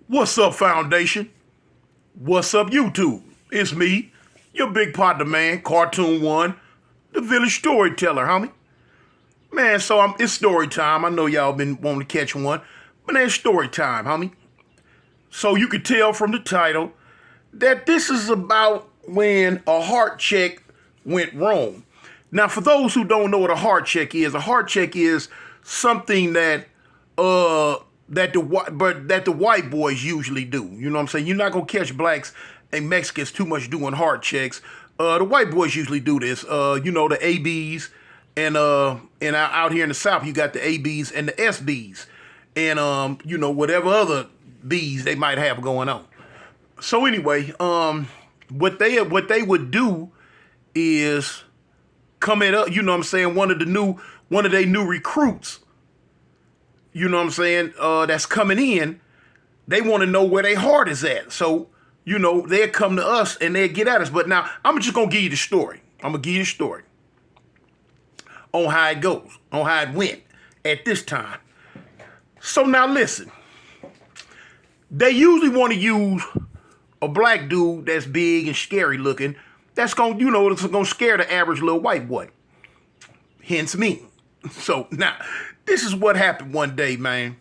What's up, Foundation? What's up, YouTube? It's me, your big partner, man, Cartoon One, the village storyteller, homie. Man, it's story time. I know y'all been wanting to catch one, but it's story time, homie. So you can tell from the title that this is about when a heart check went wrong. Now, for those who don't know what a heart check is something uh that the white boys usually do. You know what I'm saying? You're not gonna catch blacks and Mexicans too much doing heart checks. The white boys usually do this. The ABs and out here in the South you got the ABs and the SBs and whatever other B's they might have going on. So anyway, what they would do is come at up. You know what I'm saying? One of their new recruits. You know what I'm saying? That's coming in. They want to know where their heart is at. So they'll come to us and they'll get at us. But now I'm just gonna give you the story. I'm gonna give you the story on how it goes, on how it went at this time. So now listen. They usually want to use a black dude that's big and scary looking. That's gonna scare the average little white boy. Hence me. So now, this is what happened one day, man.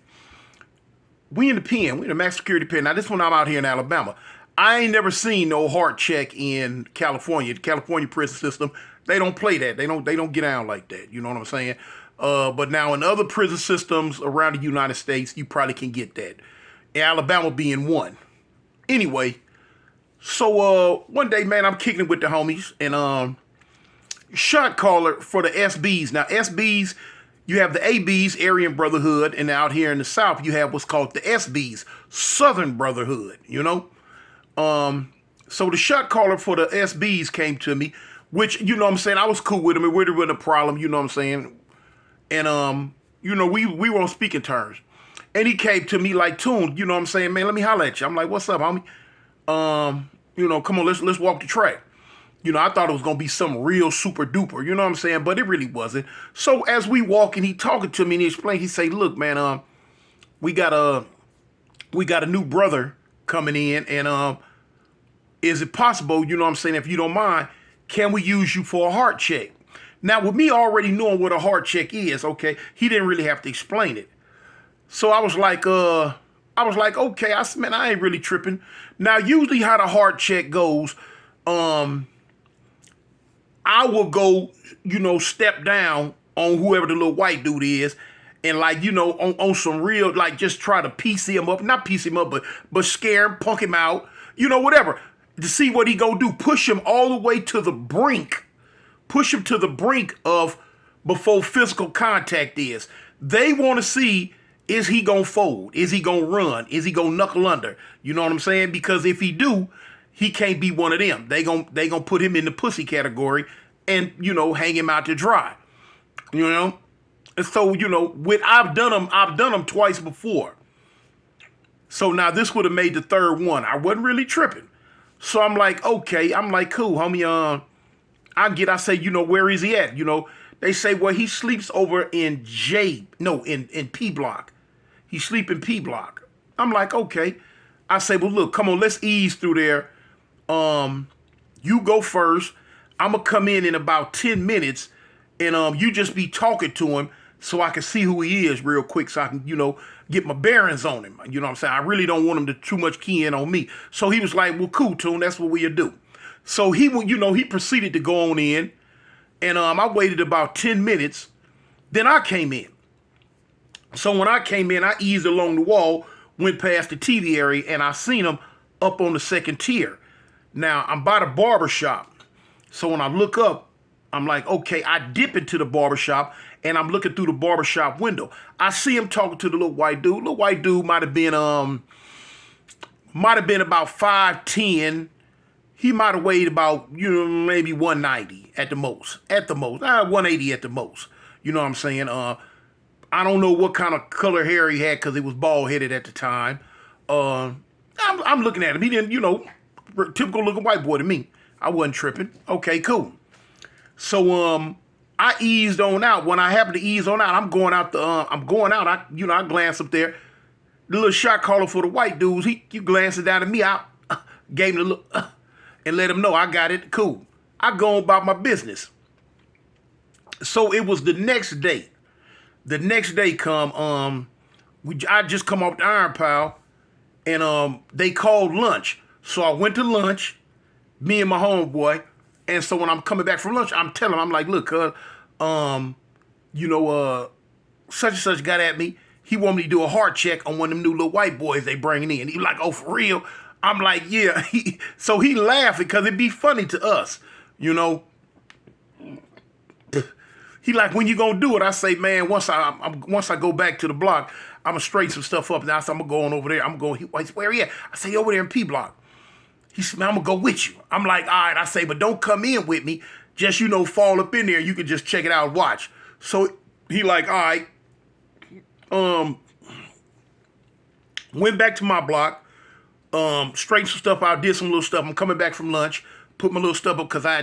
We in the pen, we in the max security pen. Now this one I'm out here in Alabama. I ain't never seen no heart check in California. The California prison system, they don't play that. They don't get down like that. You know what I'm saying? But now in other prison systems around the United States, you probably can get that. Alabama being one. Anyway, so one day, man, I'm kicking it with the homies and shot caller for the SBs. Now SBs, you have the ABs, Aryan Brotherhood, and out here in the South you have what's called the SBs, Southern Brotherhood. So the shot caller for the SBs came to me, which what I'm saying, I was cool with him. It really wasn't a problem. You know what I'm saying? And we were on speaking terms. And he came to me like, Tune, you know what I'm saying, man, let me holler at you. I'm like, what's up, homie? Come on, let's walk the track. I thought it was gonna be something real super duper, you know what I'm saying? But it really wasn't. So as we walk and he talking to me and he explained, he say, look, man, we got a new brother coming in and is it possible, you know what I'm saying, if you don't mind, can we use you for a heart check? Now with me already knowing what a heart check is, okay, he didn't really have to explain it. So I was like, okay, I said, man, I ain't really tripping. Now, usually how the heart check goes, I will go, step down on whoever the little white dude is and on some real, just try to piece him up, not piece him up, but scare him, punk him out, whatever, to see what he go do, push him all the way to the brink, of before physical contact is. They want to see, is he gonna fold? Is he gonna run? Is he gonna knuckle under? You know what I'm saying? Because if he do, he can't be one of them. They gonna put him in the pussy category and hang him out to dry. And so I've done them twice before. So now this would have made the third one. I wasn't really tripping. So I'm like, okay, I'm like, cool, homie. I say, where is he at? They say, well, he sleeps over in in P block. He sleep in P block. I'm like, okay. I say, well, look, come on, let's ease through there. You go first. I'm gonna come in about 10 minutes, and you just be talking to him so I can see who he is real quick, so I can, get my bearings on him. You know what I'm saying? I really don't want him to too much key in on me. So he was like, well, cool, Tune, that's what we'll do. So he proceeded to go on in. And I waited about 10 minutes. Then I came in. So when I came in, I eased along the wall, went past the TV area, and I seen him up on the second tier. Now, I'm by the barber shop. So when I look up, I'm like, okay, I dip into the barber shop, and I'm looking through the barber shop window. I see him talking to the little white dude. Little white dude might have been about 5'10". He might have weighed about, maybe 190 at the most. 180 at the most. You know what I'm saying? I don't know what kind of color hair he had because he was bald-headed at the time. I'm looking at him. He didn't, typical looking white boy to me. I wasn't tripping. Okay, cool. So, I eased on out. When I happened to ease on out, I'm going out. I glance up there. the little shot caller for the white dudes, you glancing down at me, I gave him a look and let him know I got it. Cool. I go about my business. So it was the next day. The next day I just come off the iron pile, and they called lunch. So I went to lunch, me and my homeboy, and so when I'm coming back from lunch, I'm telling him, I'm like, look, such and such got at me. He want me to do a heart check on one of them new little white boys they bringing in. He like, oh, for real? I'm like, yeah. So he laughing because it'd be funny to us, you know. He like, when you gonna do it? I say, man, once I go back to the block, I'm gonna straighten some stuff up. Now I'm gonna go on over there. I'm going. Where he at? I say, over there in P block. He said, man, I'm gonna go with you. I'm like, all right. I say, but don't come in with me. Just fall up in there. You can just check it out and watch. So he like, all right. Went back to my block. Straightened some stuff out. Did some little stuff. I'm coming back from lunch. Put my little stuff up because I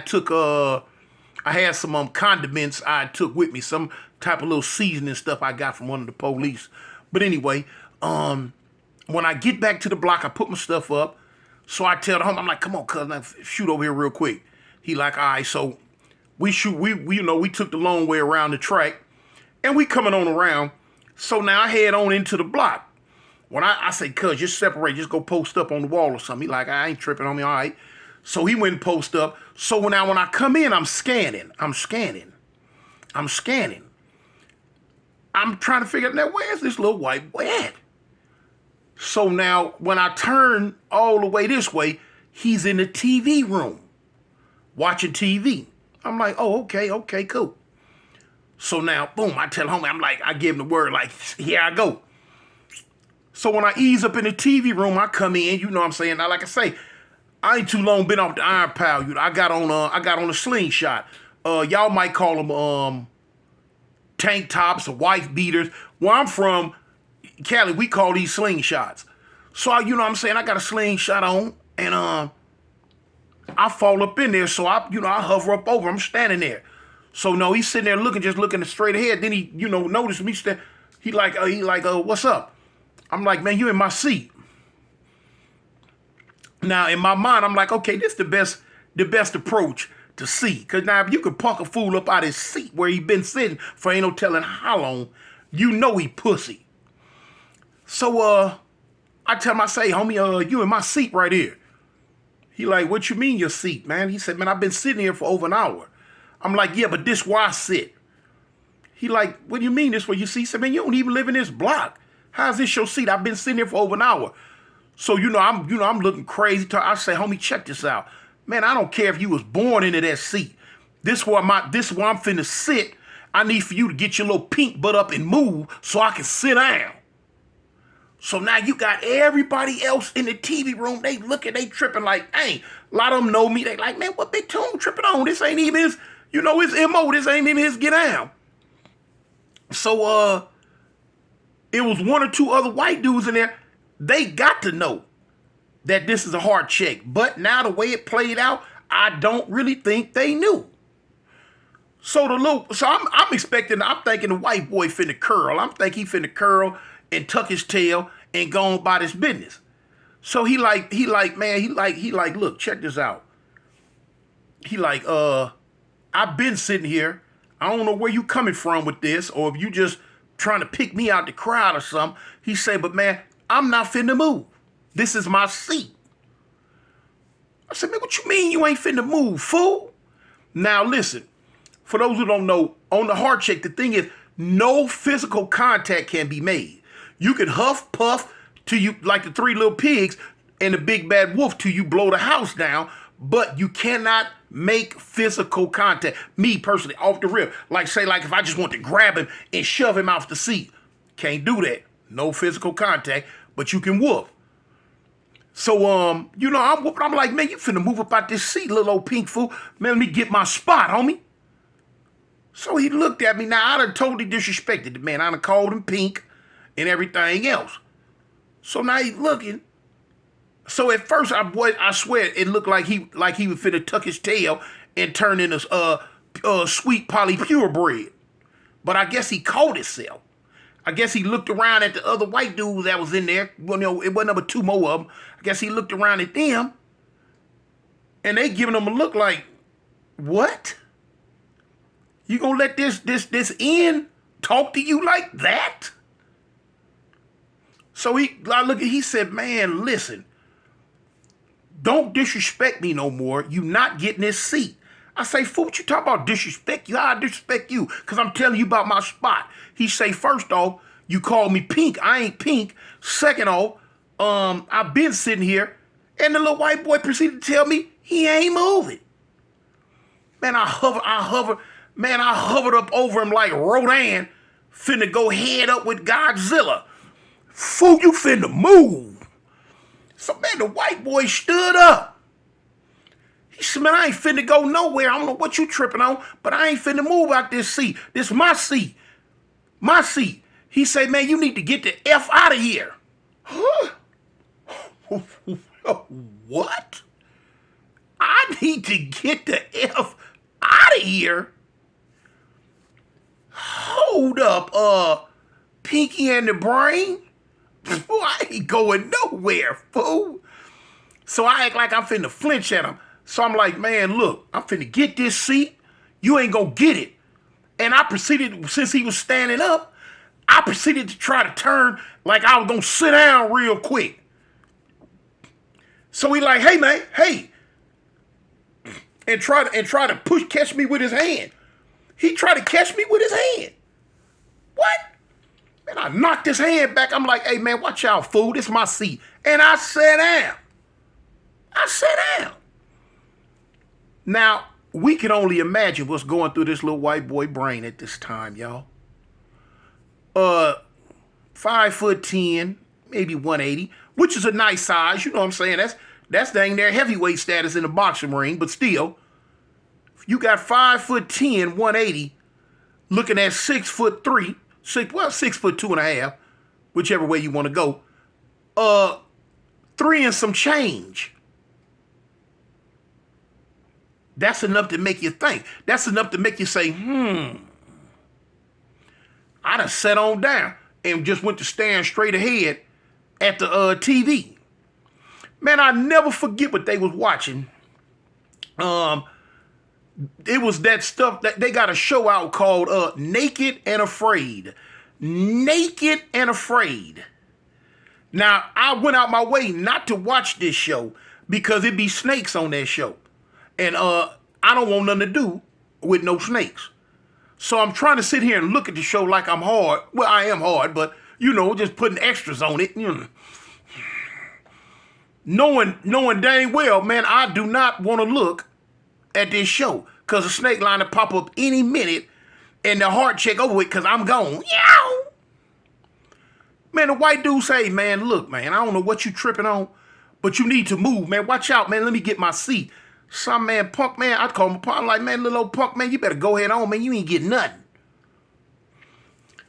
had some condiments I took with me, some type of little seasoning stuff I got from one of the police. But anyway, when I get back to the block, I put my stuff up. So I tell the homie, I'm like, come on, cousin, shoot over here real quick. He like, all right, so we shoot, we took the long way around the track, and we coming on around. So now I head on into the block. When I say, cuz, just separate, just go post up on the wall or something. He like, I ain't tripping on me, all right. So he went and post up. So now when I come in, I'm scanning. I'm trying to figure out, now where's this little white boy at? So now when I turn all the way this way, he's in the TV room watching TV. I'm like, oh, okay, cool. So now, boom, I tell homie, I'm like, I give him the word, like, here I go. So when I ease up in the TV room, I come in, you know what I'm saying? Now, like I say, I ain't too long been off the iron pile. You know, I got on a slingshot. Y'all might call them tank tops or wife beaters. Where I'm from, Cali, we call these slingshots. So you know what I'm saying? I got a slingshot on, and I fall up in there. So I hover up over. I'm standing there. So no, he's sitting there just looking straight ahead. Then he, noticed me. He like, what's up? I'm like, man, you in my seat. Now, in my mind, I'm like, okay, this is the best approach to see. Because now, if you could park a fool up out his seat where he been sitting for ain't no telling how long, you know he pussy. So, I tell him, I say, homie, you in my seat right here. He like, what you mean your seat, man? He said, man, I've been sitting here for over an hour. I'm like, yeah, but this where I sit. He like, what do you mean this where you sit? He said, man, you don't even live in this block. How's this your seat? I've been sitting here for over an hour. So, I'm looking crazy. I say, homie, check this out. Man, I don't care if you was born into that seat. This is where I'm finna sit. I need for you to get your little pink butt up and move so I can sit down. So now you got everybody else in the TV room. They tripping like, hey, a lot of them know me. They like, man, what Big Tune tripping on? This ain't even his, his MO. This ain't even his get down. So, it was one or two other white dudes in there. They got to know that this is a heart check. But now the way it played out, I don't really think they knew. So I'm thinking the white boy finna curl. I'm thinking he finna curl and tuck his tail and go on about his business. So he like, look, check this out. He like, I've been sitting here. I don't know where you coming from with this, or if you just trying to pick me out the crowd or something. He say, but man, I'm not finna move. This is my seat. I said, man, what you mean you ain't finna move, fool? Now listen, for those who don't know, on the heart check, the thing is, no physical contact can be made. You can huff, puff till you, like the three little pigs and the big bad wolf, till you blow the house down, but you cannot make physical contact. Me personally, off the rip, like if I just want to grab him and shove him off the seat, can't do that. No physical contact, but you can whoop. So, I'm whooping. I'm like, man, you finna move up out this seat, little old pink fool. Man, let me get my spot, homie. So he looked at me. Now, I done totally disrespected the man. I done called him pink and everything else. So now he's looking. So at first, I swear, it looked like he was finna tuck his tail and turn into sweet poly purebred. But I guess he caught himself. I guess he looked around at the other white dudes that was in there. Well, it wasn't but two more of them. I guess he looked around at them, and they giving him a look like, what? You gonna let this end talk to you like that? So he said, man, listen, don't disrespect me no more. You not getting this seat. I say, fool, what you talk about disrespect you? How I disrespect you? Because I'm telling you about my spot. He say, first off, you call me pink. I ain't pink. Second off, I've been sitting here, and the little white boy proceeded to tell me he ain't moving. Man, I hovered up over him like Rodan finna go head up with Godzilla. Fool, you finna move. So, man, the white boy stood up. He said, man, I ain't finna go nowhere. I don't know what you tripping on, but I ain't finna move out this seat. This my seat. My seat. He said, man, you need to get the F out of here. Huh? What? I need to get the F out of here? Hold up, Pinky and the Brain? I ain't going nowhere, fool. So I act like I'm finna flinch at him. So I'm like, man, look, I'm finna get this seat. You ain't gonna get it. And I proceeded, since he was standing up, I proceeded to try to turn like I was gonna sit down real quick. So he like, hey, man, hey. And try to catch me with his hand. He tried to catch me with his hand. What? Man, I knocked his hand back. I'm like, hey, man, watch out, fool. This is my seat. And I sat down. Now, we can only imagine what's going through this little white boy brain at this time, y'all. 5'10", maybe 180, which is a nice size. You know what I'm saying? That's dang near heavyweight status in the boxing ring, but still, you got 5'10", 180, looking at 6'3", 6'2.5", whichever way you want to go. 3 and some change. That's enough to make you think. That's enough to make you say, I done sat on down and just went to stand straight ahead at the TV. Man, I never forget what they was watching. It was that stuff that they got a show out called Naked and Afraid. Naked and Afraid. Now, I went out my way not to watch this show because it be snakes on that show. And I don't want nothing to do with no snakes. So I'm trying to sit here and look at the show like I'm hard. Well, I am hard, but, just putting extras on it. Knowing dang well, man, I do not want to look at this show because a snake line to pop up any minute and the heart check over it because I'm gone. Yow! Man, the white dude say, man, look, man, I don't know what you tripping on, but you need to move, man. Watch out, man. Let me get my seat. Some man, punk, man, I call him a punk. I'm like, man, little old punk, man, you better go ahead on, man. You ain't getting nothing.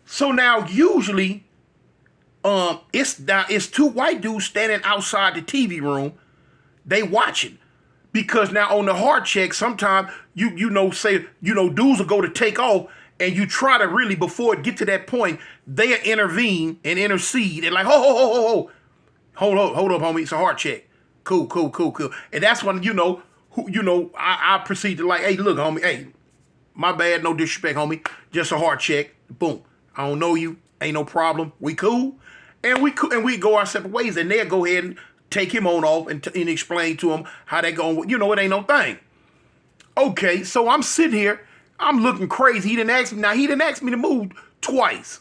So now, usually, it's two white dudes standing outside the TV room. They watching. Because now on the heart check, sometimes, dudes will go to take off, and you try to really, before it get to that point, they'll intervene and intercede. And like, hold up, homie, it's a heart check. Cool. And that's when, I proceed to like, hey, look, homie, hey, my bad, no disrespect, homie. Just a heart check. Boom. I don't know you. Ain't no problem. We cool. And we go our separate ways. And they'll go ahead and take him on off and explain to him how they going. It ain't no thing. Okay, so I'm sitting here. I'm looking crazy. He didn't ask me. Now, he didn't ask me to move twice.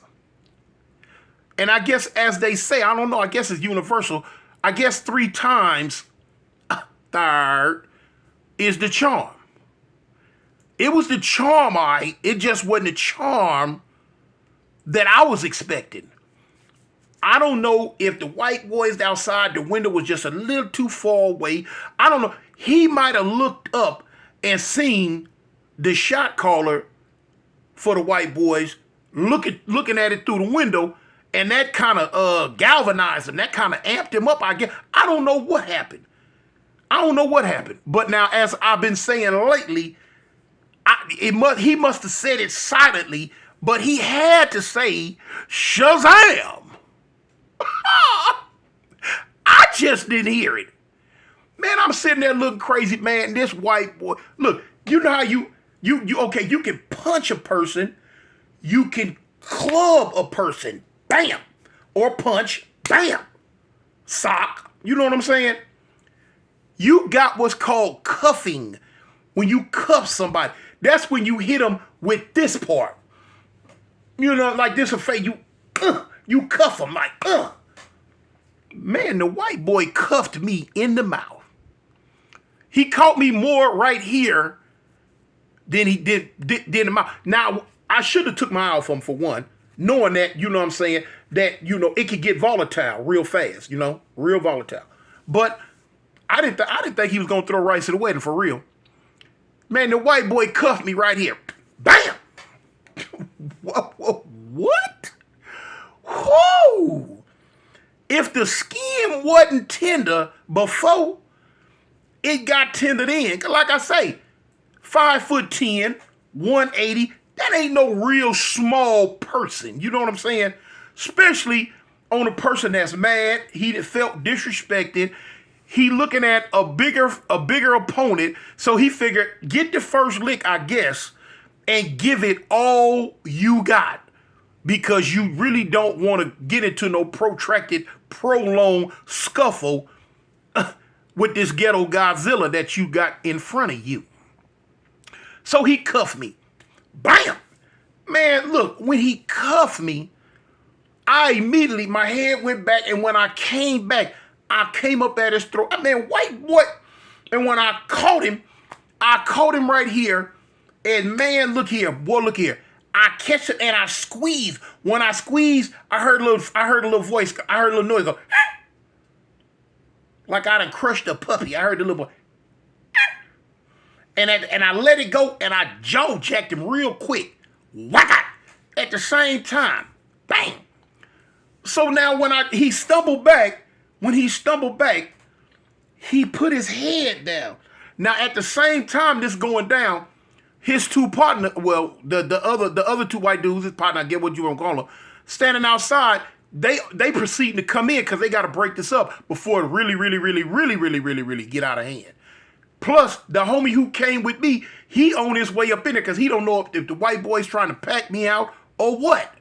And I guess, as they say, I don't know. I guess it's universal. I guess 3 times, third, is the charm. It was the charm, it just wasn't the charm that I was expecting. I don't know if the white boys outside the window was just a little too far away. I don't know. He might have looked up and seen the shot caller for the white boys looking at it through the window, and that kind of galvanized him. That kind of amped him up, I guess. I don't know what happened. But now, as I've been saying lately, he must have said it silently But he had to say Shazam. I just didn't hear it. Man, I'm sitting there looking crazy, man. This white boy. Look, you know how you okay, you can punch a person, you can club a person, bam. Or punch, bam. Sock. You know what I'm saying? You got what's called cuffing. When you cuff somebody, that's when you hit them with this part. You know, like this effect, you cuff them like, Man, the white boy cuffed me in the mouth. He caught me more right here than he did in the mouth. Now, I should have took my eye off him for one, knowing that, you know what I'm saying, that, you know, it could get volatile real fast, you know, real volatile. But I didn't think he was going to throw rice at the wedding for real. Man, the white boy cuffed me right here. Bam! What? Whoa! If the skin wasn't tender before, it got tendered in. Like I say, 5'10", 180. That ain't no real small person. You know what I'm saying? Especially on a person that's mad. He felt disrespected. He looking at a bigger opponent. So he figured, get the first lick, I guess, and give it all you got. Because you really don't want to get into no protracted, prolonged scuffle with this ghetto Godzilla that you got in front of you. So he cuffed me. Bam! Man, look, when he cuffed me, I immediately, my head went back, and when I came back, I came up at his throat. I mean, white boy. And when I caught him right here, and man, look here, boy, look here. I catch it and I squeeze. When I squeeze, I heard a little voice, I heard a little noise go, like I done crushed a puppy. I heard the little boy. And I let it go, and I jaw jacked him real quick. Whack! At the same time. Bang! So now when he stumbled back, he put his head down. Now at the same time this going down, his two partner, well, the other two white dudes, his partner, I get what you want to call them, standing outside, they proceeding to come in because they got to break this up before it really get out of hand. Plus, the homie who came with me, he on his way up in there because he don't know if the white boy's trying to pack me out or what.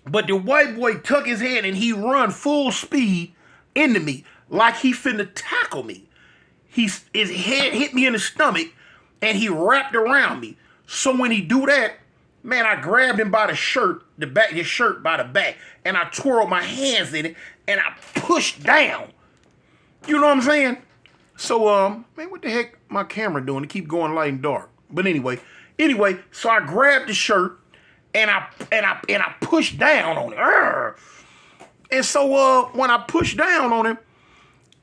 But the white boy took his head and he run full speed into me like he finna tackle me. His head hit me in the stomach and he wrapped around me. So when he do that, man, I grabbed him by the shirt, his shirt by the back, and I twirled my hands in it and I pushed down. You know what I'm saying? So, man, what the heck my camera doing to keep going light and dark? But anyway, so I grabbed the shirt and I pushed down on him. And so when I pushed down on him,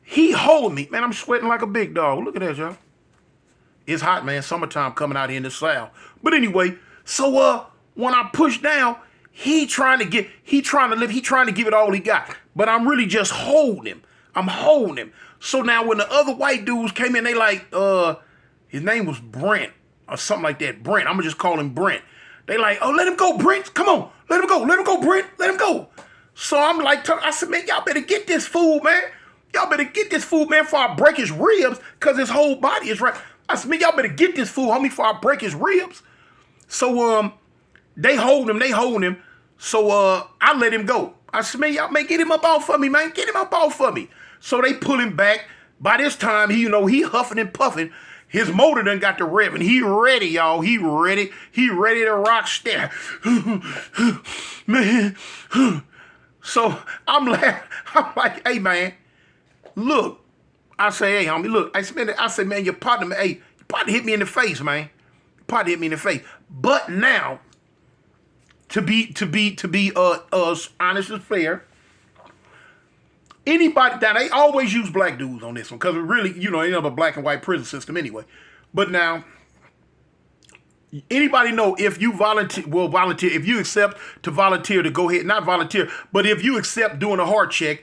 he hold me. Man, I'm sweating like a big dog. Look at that, y'all. It's hot, man. Summertime coming out here in the South. But anyway, so when I pushed down, he trying to give it all he got. But I'm really just holding him. I'm holding him. So now when the other white dudes came in, they like, his name was Brent or something like that. Brent. I'm gonna just call him Brent. They like, oh, let him go, Brent. Come on. Let him go, Brent. Let him go. So I'm like, I said, man, y'all better get this fool, man. Y'all better get this fool, man, before I break his ribs, because his whole body is right. I said, man, y'all better get this fool, homie, before I break his ribs. So they hold him. So I let him go. I said, man, y'all, man, get him up off of me, man. Get him up off of me. So they pull him back. By this time, he huffing and puffing. His motor done got the rev, and he ready, y'all. He ready. He ready to rock stare. Man. So I'm like, hey, man, look. I say, hey, homie, look. I said, man, your partner hit me in the face, man. Your partner hit me in the face. But now, to be honest and fair, anybody that they always use black dudes on this one because it really, they have a black and white prison system anyway. But now, anybody know if you volunteer, if you accept to volunteer to go ahead, not volunteer, but if you accept doing a heart check,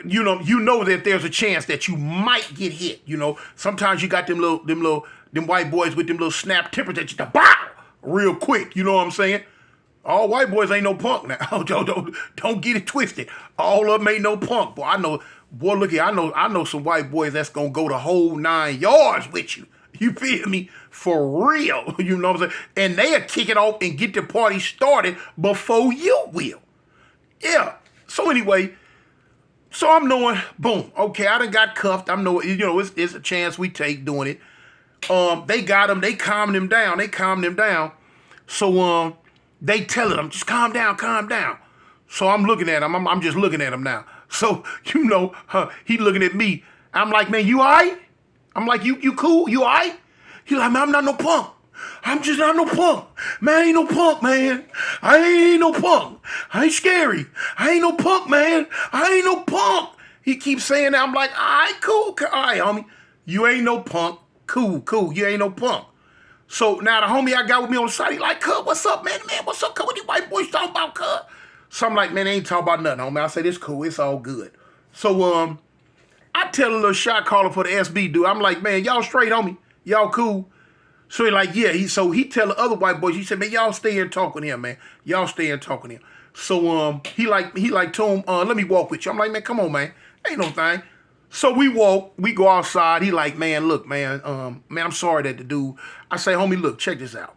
you know that there's a chance that you might get hit. Sometimes you got them white boys with them little snap tempers that you bow real quick. You know what I'm saying? All white boys ain't no punk now. Don't get it twisted. All of them ain't no punk. Boy, I know. Boy, look here. I know some white boys that's gonna go the whole 9 yards with you. You feel me? For real. You know what I'm saying? And they'll kick it off and get the party started before you will. Yeah. So anyway, so I'm knowing, boom, okay, I done got cuffed. I'm knowing, it's a chance we take doing it. They got him, they calmed him down. So they telling him, just calm down. So I'm looking at him, I'm just looking at him now. So, he looking at me. I'm like, man, you all right? I'm like, you cool? You all right? He like, man, I'm not no punk. I'm just not no punk. Man, I ain't no punk, man. I ain't no punk. I ain't scary. I ain't no punk, man. I ain't no punk. He keeps saying that. I'm like, all right, cool. All right, homie. You ain't no punk. Cool. You ain't no punk. So now the homie I got with me on the side, he like, cuz, what's up, man? Man, what's up, cuz? What these white boys talking about, cuz? So I'm like, man, they ain't talking about nothing, homie. I say, this cool. It's all good. So I tell a little shot caller for the SB dude, I'm like, man, y'all straight, homie. Y'all cool. So he like, yeah. He tell the other white boys, he said, man, y'all stay here and talk with him, man. Y'all stay here and talk with him. So he told him, let me walk with you. I'm like, man, come on, man. Ain't no thing. So we go outside. He like, man, look, man, I'm sorry that the dude. I say, homie, look, check this out.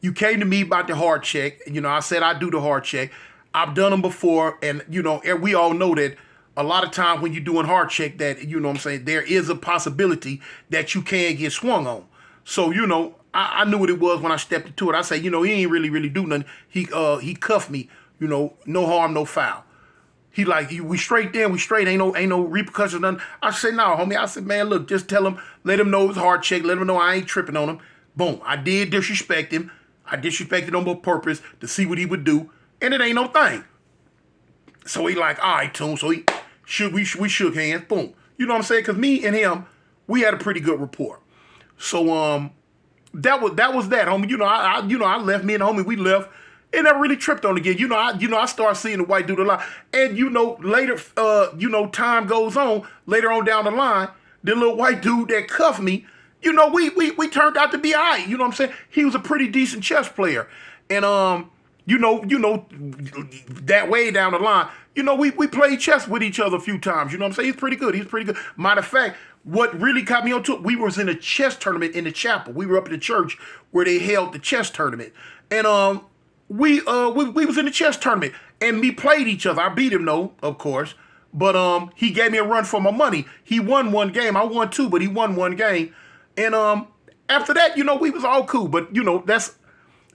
You came to me about the heart check. I said I do the heart check. I've done them before, and we all know that a lot of times when you're doing heart check that, there is a possibility that you can get swung on. So, I knew what it was when I stepped into it. I said, he ain't really do nothing. He cuffed me, no harm, no foul. He like, we straight then, we straight, ain't no repercussions, nothing. I said, no, homie. I said, man, look, just tell him, let him know it's heart check, let him know I ain't tripping on him. Boom. I did disrespect him. I disrespected him on purpose to see what he would do, and it ain't no thing. So he like, all right, Toon. So we shook hands. Boom. You know what I'm saying? Because me and him, we had a pretty good rapport. So that was that, homie. I left. Me and the homie, we left. And never really tripped on again. I started seeing the white dude a lot. And later, time goes on. Later on down the line, the little white dude that cuffed me, we turned out to be all right. You know what I'm saying? He was a pretty decent chess player. And that way down the line, we played chess with each other a few times. You know what I'm saying? He's pretty good. Matter of fact, what really caught me on to it, we was in a chess tournament in the chapel. We were up in the church where they held the chess tournament. And we was in the chess tournament and we played each other. I beat him though, of course. But he gave me a run for my money. He won one game. I won two, but he won one game. And after that, we was all cool. But that's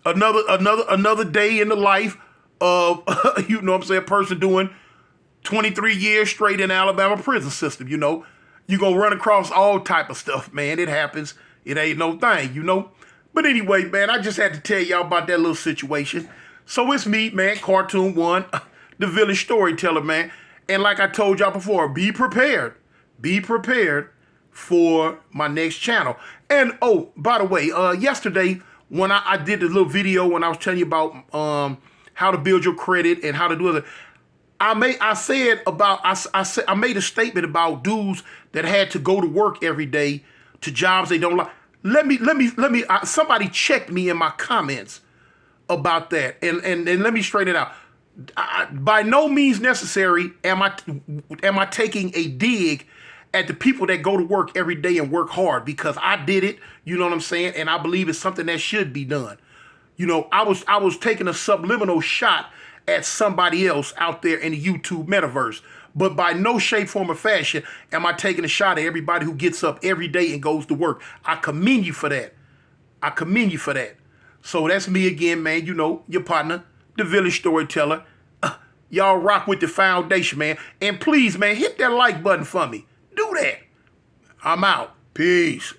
another day in the life of a person doing 23 years straight in the Alabama prison system. You're gonna run across all type of stuff, man. It happens. It ain't no thing, But anyway, man, I just had to tell y'all about that little situation. So it's me, man, Cartoon One, the village storyteller, man. And like I told y'all before, be prepared. Be prepared for my next channel. And oh, by the way, yesterday when I did the little video when I was telling you about how to build your credit and how to do it, I made a statement about dudes that had to go to work every day to jobs they don't like. Let me. Somebody checked me in my comments about that, and let me straighten it out. By no means necessary am I taking a dig at the people that go to work every day and work hard, because I did it. You know what I'm saying? And I believe it's something that should be done. I was taking a subliminal shot at somebody else out there in the YouTube metaverse. But by no shape, form, or fashion am I taking a shot at everybody who gets up every day and goes to work. I commend you for that. So that's me again, man. Your partner, the village storyteller. Y'all rock with the foundation, man. And please, man, hit that like button for me. Do that. I'm out. Peace.